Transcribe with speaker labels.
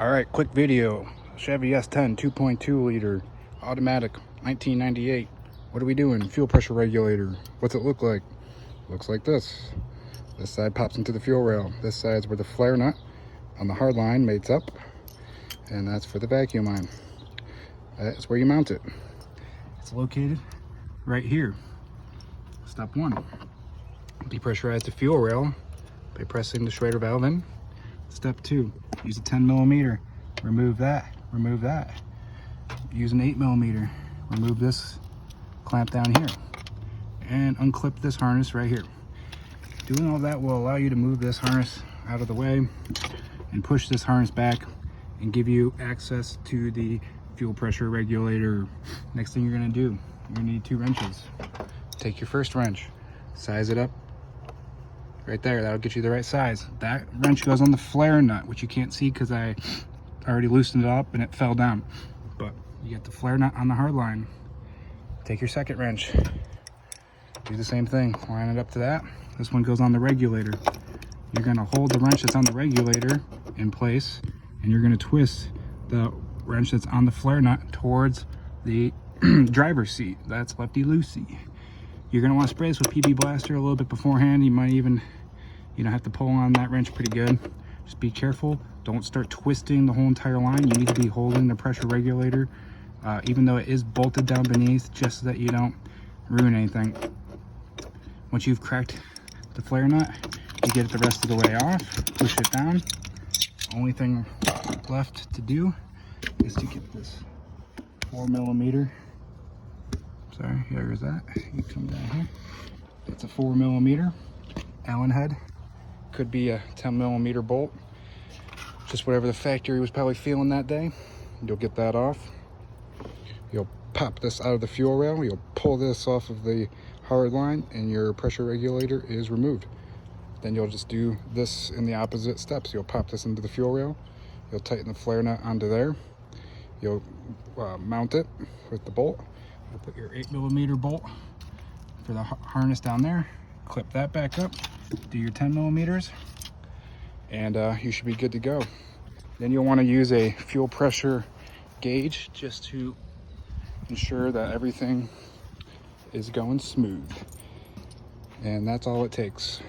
Speaker 1: All right, quick video. Chevy S10 2.2 liter automatic 1998. What are we doing? Fuel pressure regulator. What's it look like? Looks like this. This side pops into the fuel rail. This side's where the flare nut on the hard line mates up, and that's for the vacuum line. That's where you mount it. It's located right here. Step 1. Depressurize the fuel rail by pressing the Schrader valve in. Step 2, use a 10mm, remove that. Use an 8mm, remove this clamp down here, and unclip this harness right here. Doing all that will allow you to move this harness out of the way and push this harness back and give you access to the fuel pressure regulator. Next thing you're going to do, you're going to need 2 wrenches. Take your first wrench, size it up right there. That'll get you the right size. That wrench goes on the flare nut, which you can't see because I already loosened it up and it fell down. But you get the flare nut on the hard line. Take your second wrench, do the same thing, line it up to that. This one goes on the regulator. You're going to hold the wrench that's on the regulator in place, and you're going to twist the wrench that's on the flare nut towards the driver's seat. That's lefty loosey. You're going to want to spray this with PB Blaster a little bit beforehand. You might even, have to pull on that wrench pretty good. Just be careful. Don't start twisting the whole entire line. You need to be holding the pressure regulator, even though it is bolted down beneath, just so that you don't ruin anything. Once you've cracked the flare nut, you get it the rest of the way off, push it down. Only thing left to do is to get this 4mm. Sorry, here is that. You come down here. It's a 4mm Allen head. Could be a 10mm bolt. Just whatever the factory was probably feeling that day. You'll get that off. You'll pop this out of the fuel rail. You'll pull this off of the hard line, and your pressure regulator is removed. Then you'll just do this in the opposite steps. You'll pop this into the fuel rail. You'll tighten the flare nut onto there. You'll mount it with the bolt. You'll put your 8mm bolt for the harness down there. Clip that back up. Do your 10mm, and you should be good to go. Then you'll want to use a fuel pressure gauge just to ensure that everything is going smooth. And that's all it takes.